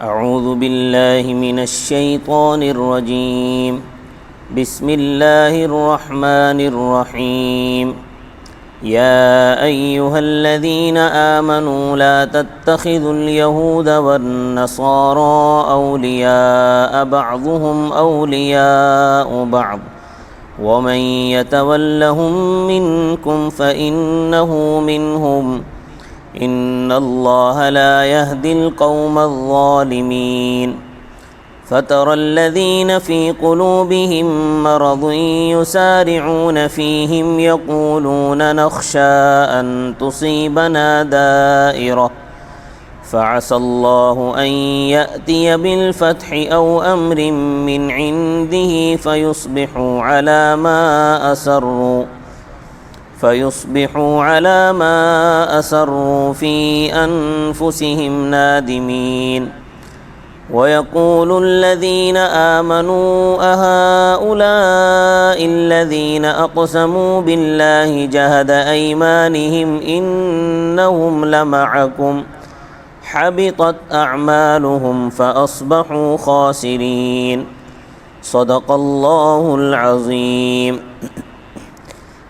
اعوذ باللہ من الشیطان الرجیم بسم اللہ الرحمن الرحیم یا ایہا الذین آمنوا لا تتخذوا اليہود والنصارى اولیاء بعضهم اولیاء بعض ومن يتولهم منكم فإنه منهم ان اللہ لا يهدي القوم الظالمین فترى الذين في قلوبهم مرض يسارعون فيهم يقولون نخشى ان تصيبنا دائرة فعسى الله ان يأتي بالفتح او امر من عنده فيصبحوا على ما أسروا في أنفسهم نادمين ويقول الذين آمنوا أهؤلاء الذين أقسموا بالله جهد أيمانهم إنهم لمعكم حبطت أعمالهم فأصبحوا خاسرين صدق الله العظيم۔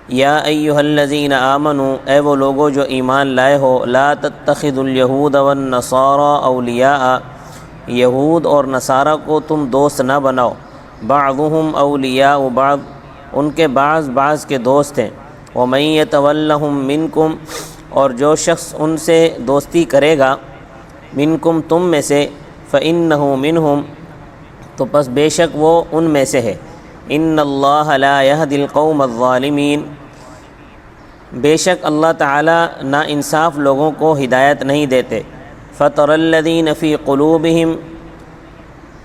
یا ایہا الذین آمنوا، اے وہ لوگو جو ایمان لائے ہو، لا تتخذوا الیہود والنصارى اولیاء، یہود اور نصارہ کو تم دوست نہ بناؤ، بعضهم اولیاء بعض، ان کے بعض کے دوست ہیں، ومن یتولہم منکم، اور جو شخص ان سے دوستی کرے گا، منکم تم میں سے، فإنہ منہم، تو پس بے شک وہ ان میں سے ہے، ان اللہ لا یہدی القوم الظالمین، بے شک اللہ تعالیٰ نا انصاف لوگوں کو ہدایت نہیں دیتے، فَتَرَى الَّذِينَ فِي قُلُوبِهِمْ،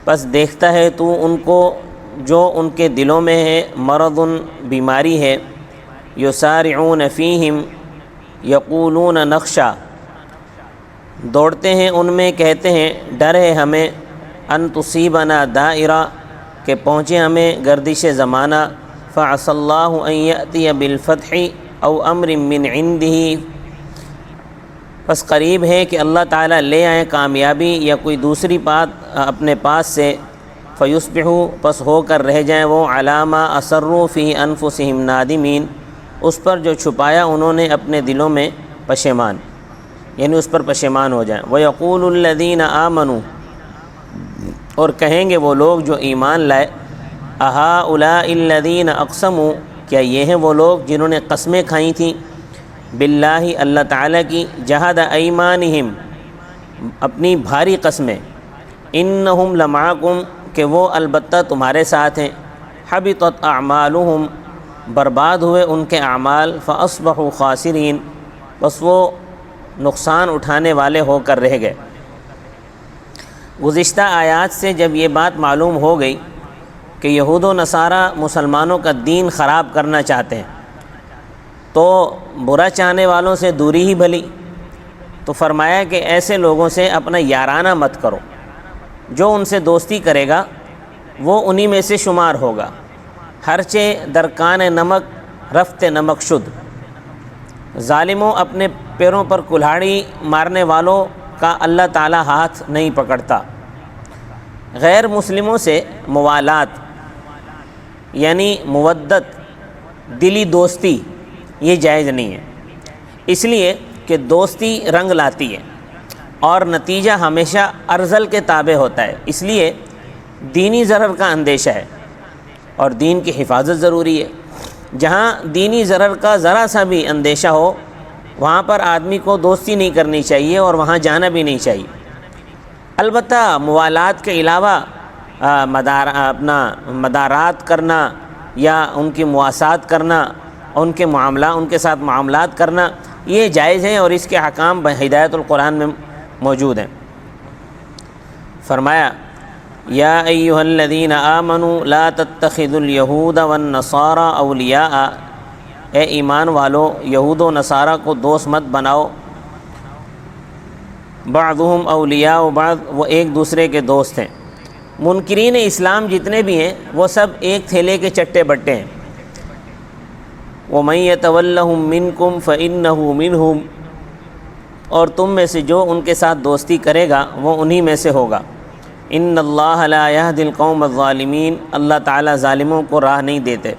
پس دیکھتا ہے تو ان کو جو ان کے دلوں میں ہے، مرض بیماری ہے، یسارعون فیہم یقولون نخشا، دوڑتے ہیں ان میں، کہتے ہیں ڈر ہے ہمیں، ان تصیبنا دائرہ، کہ پہنچے ہمیں گردش زمانہ، فعسى اللہ ان یأتی بالفتح او امر من عنده، پس قریب ہے کہ اللہ تعالیٰ لے آئیں کامیابی یا کوئی دوسری بات اپنے پاس سے، فیصبحوا، پس ہو کر رہ جائیں وہ، علی ما اسروا فی انفسہم نادمین، اس پر جو چھپایا انہوں نے اپنے دلوں میں پشیمان، یعنی اس پر پشیمان ہو جائیں، ویقول الذین آمنوا، اور کہیں گے وہ لوگ جو ایمان لائے، اہؤلاء الذین اقسموا، کیا یہ ہیں وہ لوگ جنہوں نے قسمیں کھائی تھیں، باللہ اللہ تعالیٰ کی، جہد ایمانہم اپنی بھاری قسمیں، انہم لمعکم کہ وہ البتہ تمہارے ساتھ ہیں، حبطت اعمالہم برباد ہوئے ان کے اعمال، فاصبحوا خاسرین بس وہ نقصان اٹھانے والے ہو کر رہ گئے۔ گزشتہ آیات سے جب یہ بات معلوم ہو گئی کہ یہود و نصارہ مسلمانوں کا دین خراب کرنا چاہتے ہیں، تو برا چاہنے والوں سے دوری ہی بھلی، تو فرمایا کہ ایسے لوگوں سے اپنا یارانہ مت کرو، جو ان سے دوستی کرے گا وہ انہی میں سے شمار ہوگا، ہرچہ درکان نمک رفت نمک شد، ظالموں اپنے پیروں پر کلہاڑی مارنے والوں کا اللہ تعالیٰ ہاتھ نہیں پکڑتا۔ غیر مسلموں سے موالات یعنی مودت، دلی دوستی، یہ جائز نہیں ہے، اس لیے کہ دوستی رنگ لاتی ہے اور نتیجہ ہمیشہ ارذل کے تابع ہوتا ہے، اس لیے دینی ضرر کا اندیشہ ہے اور دین کی حفاظت ضروری ہے۔ جہاں دینی ضرر کا ذرا سا بھی اندیشہ ہو وہاں پر آدمی کو دوستی نہیں کرنی چاہیے اور وہاں جانا بھی نہیں چاہیے۔ البتہ موالات کے علاوہ مدارات کرنا یا ان کی مواسات کرنا، ان کے ساتھ معاملات کرنا، یہ جائز ہیں اور اس کے احکام ہدایت القرآن میں موجود ہیں۔ فرمایا یا ایہا الذین آمنوا لا تتخذوا الیہود والنصارى اولیاء، اے ایمان والو یہود و نصارہ کو دوست مت بناؤ، بعضهم اولیاء بعض، وہ ایک دوسرے کے دوست ہیں۔ منکرین اسلام جتنے بھی ہیں وہ سب ایک تھیلے کے چٹے بٹے ہیں۔ وَمَن يَتَوَلَّهُم مِّنكُمْ فَإِنَّهُ مِنْهُمْ، اور تم میں سے جو ان کے ساتھ دوستی کرے گا وہ انہی میں سے ہوگا۔ ان اللہ لا یہدی القوم الظالمین، اللہ تعالیٰ ظالموں کو راہ نہیں دیتے۔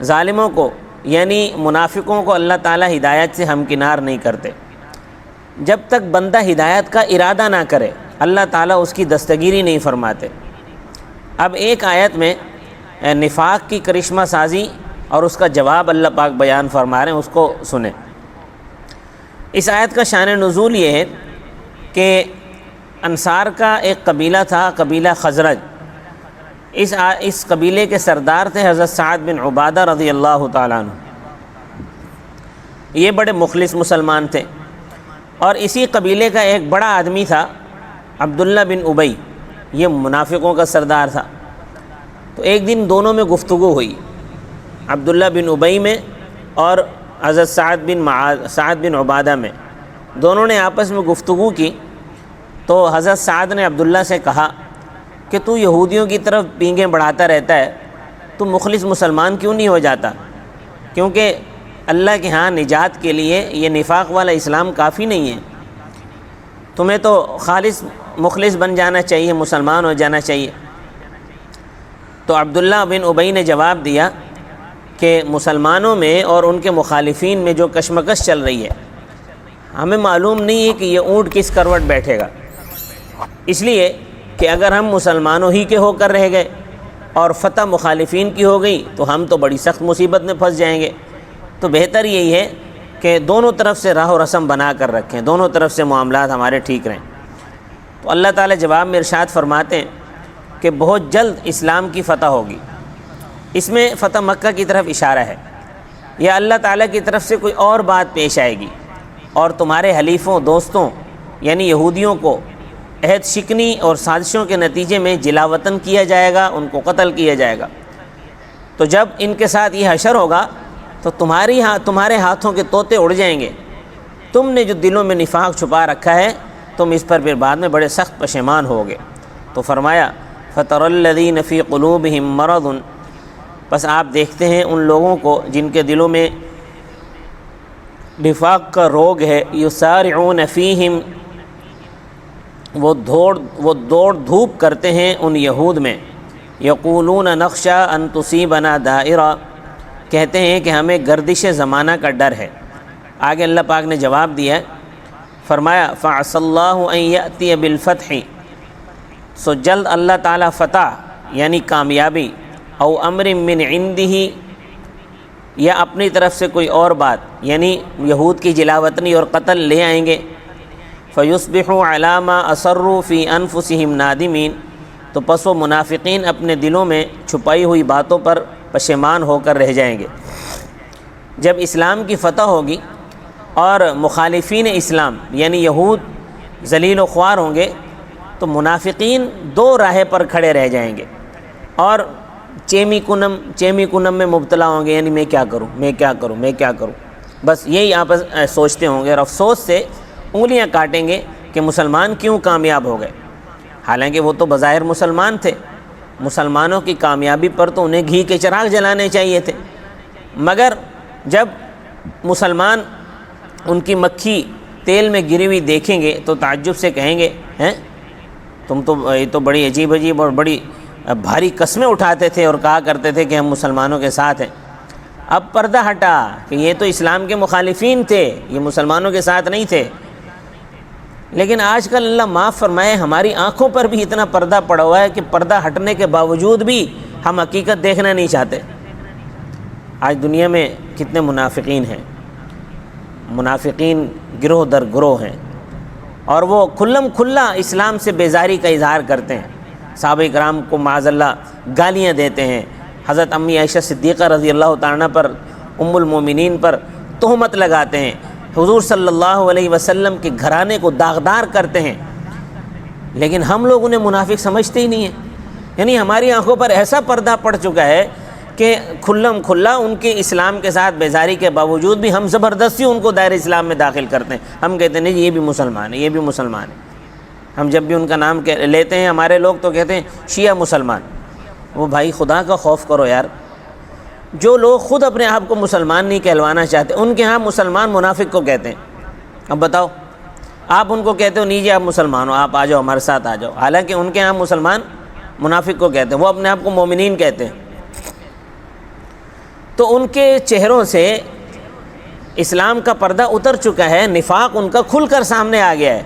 ظالموں کو یعنی منافقوں کو اللہ تعالیٰ ہدایت سے ہمکنار نہیں کرتے۔ جب تک بندہ ہدایت کا ارادہ نہ کرے اللہ تعالیٰ اس کی دستگیری نہیں فرماتے۔ اب ایک آیت میں نفاق کی کرشمہ سازی اور اس کا جواب اللہ پاک بیان فرما رہے ہیں، اس کو سنیں۔ اس آیت کا شان نزول یہ ہے کہ انصار کا ایک قبیلہ تھا، قبیلہ خزرج۔ اس قبیلے کے سردار تھے حضرت سعد بن عبادہ رضی اللہ تعالیٰ عنہ۔ یہ بڑے مخلص مسلمان تھے، اور اسی قبیلے کا ایک بڑا آدمی تھا عبداللہ بن ابی، یہ منافقوں کا سردار تھا۔ تو ایک دن دونوں میں گفتگو ہوئی، عبداللہ بن ابی میں اور حضرت سعد بن عبادہ میں، دونوں نے آپس میں گفتگو کی۔ تو حضرت سعد نے عبداللہ سے کہا کہ تو یہودیوں کی طرف پینگیں بڑھاتا رہتا ہے، تو مخلص مسلمان کیوں نہیں ہو جاتا؟ کیونکہ اللہ کے ہاں نجات کے لیے یہ نفاق والا اسلام کافی نہیں ہے، تمہیں تو خالص مخلص بن جانا چاہیے، مسلمان ہو جانا چاہیے۔ تو عبداللہ بن ابی نے جواب دیا کہ مسلمانوں میں اور ان کے مخالفین میں جو کشمکش چل رہی ہے، ہمیں معلوم نہیں ہے کہ یہ اونٹ کس کروٹ بیٹھے گا، اس لیے کہ اگر ہم مسلمانوں ہی کے ہو کر رہ گئے اور فتح مخالفین کی ہو گئی تو ہم تو بڑی سخت مصیبت میں پھنس جائیں گے۔ تو بہتر یہی ہے کہ دونوں طرف سے راہ و رسم بنا کر رکھیں، دونوں طرف سے معاملات ہمارے ٹھیک رہیں۔ تو اللہ تعالیٰ جواب میں ارشاد فرماتے ہیں کہ بہت جلد اسلام کی فتح ہوگی۔ اس میں فتح مکہ کی طرف اشارہ ہے، یا اللہ تعالیٰ کی طرف سے کوئی اور بات پیش آئے گی، اور تمہارے حلیفوں دوستوں یعنی یہودیوں کو عہد شکنی اور سازشوں کے نتیجے میں جلا وطن کیا جائے گا، ان کو قتل کیا جائے گا۔ تو جب ان کے ساتھ یہ حشر ہوگا تو تمہارے ہاتھوں کے طوطے اڑ جائیں گے، تم نے جو دلوں میں نفاق چھپا رکھا ہے تم اس پر پھر بعد میں بڑے سخت پشیمان ہوگے۔ تو فرمایا فَتَرَى الَّذِينَ فِي قُلُوبِهِم مَّرَضٌ، بس آپ دیکھتے ہیں ان لوگوں کو جن کے دلوں میں نفاق کا روگ ہے، یُسَارِعُونَ فِيهِم، وہ دوڑ دھوپ کرتے ہیں ان یہود میں، یقولون نخشى ان تصیبنا دائرہ، کہتے ہیں کہ ہمیں گردش زمانہ کا ڈر ہے۔ آگے اللہ پاک نے جواب دیا ہے، فرمایا فَعَسَى اللَّهُ أَن يَأْتِيَ بِالْفَتْحِ، سو جلد اللہ تعالیٰ فتح یعنی کامیابی، او امر من عنده، یا اپنی طرف سے کوئی اور بات یعنی یہود کی جلاوطنی اور قتل لے آئیں گے۔ فَيُصْبِحُوا عَلَى مَا أَصَرُّوا فِي أَنفُسِهِمْ نَادِمِينَ، تو پس وہ منافقین اپنے دلوں میں چھپائی ہوئی باتوں پر پشیمان ہو کر رہ جائیں گے۔ جب اسلام کی فتح ہوگی اور مخالفین اسلام یعنی یہود ذلیل و خوار ہوں گے تو منافقین دو راہ پر کھڑے رہ جائیں گے اور چیمی کنم میں مبتلا ہوں گے، یعنی میں کیا کروں، بس یہی آپس سوچتے ہوں گے، اور افسوس سے انگلیاں کاٹیں گے کہ مسلمان کیوں کامیاب ہو گئے، حالانکہ وہ تو بظاہر مسلمان تھے، مسلمانوں کی کامیابی پر تو انہیں گھی کے چراغ جلانے چاہیے تھے، مگر جب مسلمان ان کی مکھی تیل میں گری ہوئی دیکھیں گے تو تعجب سے کہیں گے ہیں تم تو یہ تو بڑی عجیب اور بڑی بھاری قسمیں اٹھاتے تھے اور کہا کرتے تھے کہ ہم مسلمانوں کے ساتھ ہیں۔ اب پردہ ہٹا کہ یہ تو اسلام کے مخالفین تھے، یہ مسلمانوں کے ساتھ نہیں تھے۔ لیکن آج کل اللہ معاف فرمائے ہماری آنکھوں پر بھی اتنا پردہ پڑا ہوا ہے کہ پردہ ہٹنے کے باوجود بھی ہم حقیقت دیکھنا نہیں چاہتے۔ آج دنیا میں کتنے منافقین ہیں، منافقین گروہ در گروہ ہیں، اور وہ کھلم کھلا اسلام سے بیزاری کا اظہار کرتے ہیں، صحابہ کرام کو معاذ اللہ گالیاں دیتے ہیں، حضرت امی عائشہ صدیقہ رضی اللہ تعالیٰ پر، ام المومنین پر تہمت لگاتے ہیں، حضور صلی اللہ علیہ وسلم کے گھرانے کو داغدار کرتے ہیں، لیکن ہم لوگ انہیں منافق سمجھتے ہی نہیں ہیں۔ یعنی ہماری آنکھوں پر ایسا پردہ پڑ چکا ہے کہ کھلم کھلا ان کے اسلام کے ساتھ بیزاری کے باوجود بھی ہم زبردستی ان کو دائرہ اسلام میں داخل کرتے ہیں۔ ہم کہتے ہیں نہیں یہ بھی مسلمان ہے، یہ بھی مسلمان ہے۔ ہم جب بھی ان کا نام لیتے ہیں ہمارے لوگ تو کہتے ہیں شیعہ مسلمان۔ وہ بھائی خدا کا خوف کرو یار، جو لوگ خود اپنے آپ کو مسلمان نہیں کہلوانا چاہتے ان کے ہاں مسلمان منافق کو کہتے ہیں۔ اب بتاؤ، آپ ان کو کہتے ہو نیجے آپ مسلمان ہو، آپ آ جاؤ ہمارے ساتھ آ جاؤ، حالانکہ ان کے یہاں مسلمان منافق کو کہتے ہیں، وہ اپنے آپ کو مومنین کہتے ہیں۔ تو ان کے چہروں سے اسلام کا پردہ اتر چکا ہے، نفاق ان کا کھل کر سامنے آ گیا ہے،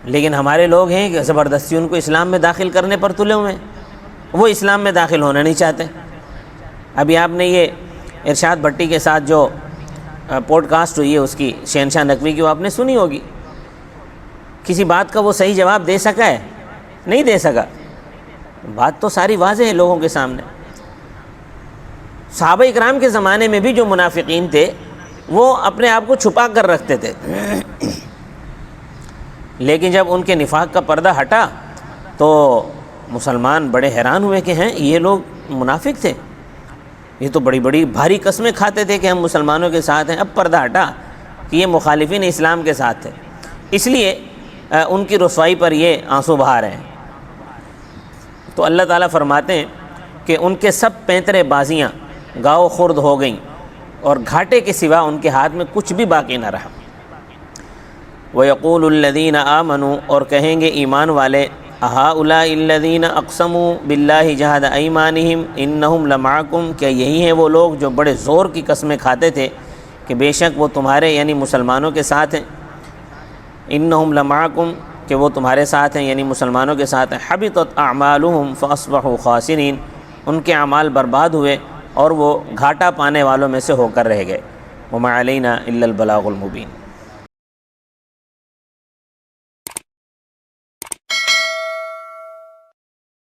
لیکن ہمارے لوگ ہیں کہ زبردستی ان کو اسلام میں داخل کرنے پر تلے ہوئے ہیں، وہ اسلام میں داخل ہونا نہیں چاہتے۔ ابھی آپ نے یہ ارشاد بھٹی کے ساتھ جو پوڈ کاسٹ ہوئی ہے اس کی، شہنشاہ نقوی کی، وہ آپ نے سنی ہوگی۔ کسی بات کا وہ صحیح جواب دے سکا ہے؟ نہیں دے سکا۔ بات تو ساری واضح ہے لوگوں کے سامنے۔ صحابہ اکرام کے زمانے میں بھی جو منافقین تھے وہ اپنے آپ کو چھپا کر رکھتے تھے، لیکن جب ان کے نفاق کا پردہ ہٹا تو مسلمان بڑے حیران ہوئے کہ ہیں یہ لوگ منافق تھے، یہ تو بڑی بڑی بھاری قسمیں کھاتے تھے کہ ہم مسلمانوں کے ساتھ ہیں، اب پردہ ہٹا کہ یہ مخالفین اسلام کے ساتھ تھے، اس لیے ان کی رسوائی پر یہ آنسو بہا رہے ہیں۔ تو اللہ تعالیٰ فرماتے ہیں کہ ان کے سب پینترے بازیاں گاؤ خرد ہو گئیں اور گھاٹے کے سوا ان کے ہاتھ میں کچھ بھی باقی نہ رہا۔ وَيَقُولُ الَّذِينَ آمَنُوا، اور کہیں گے ایمان والے، أَهَٰؤُلَاءِ الَّذِينَ أَقْسَمُوا بِاللَّهِ جَهْدَ أَيْمَانِهِمْ إِنَّهُمْ لَمَعَكُمْ، کیا یہی ہیں وہ لوگ جو بڑے زور کی قسمیں کھاتے تھے کہ بے شک وہ تمہارے یعنی مسلمانوں کے ساتھ ہیں، إِنَّهُمْ لَمَعَكُمْ کہ وہ تمہارے ساتھ ہیں یعنی مسلمانوں کے ساتھ ہیں، حَبِطَتْ أَعْمَالُهُمْ فَأَصْبَحُوا خَاسِرِينَ، ان کے اعمال برباد ہوئے اور وہ گھاٹا پانے والوں میں سے ہو کر رہ گئے۔ وَمَا عَلَيْنَا إِلَّا الْبَلَاغُ الْمُبِينُ۔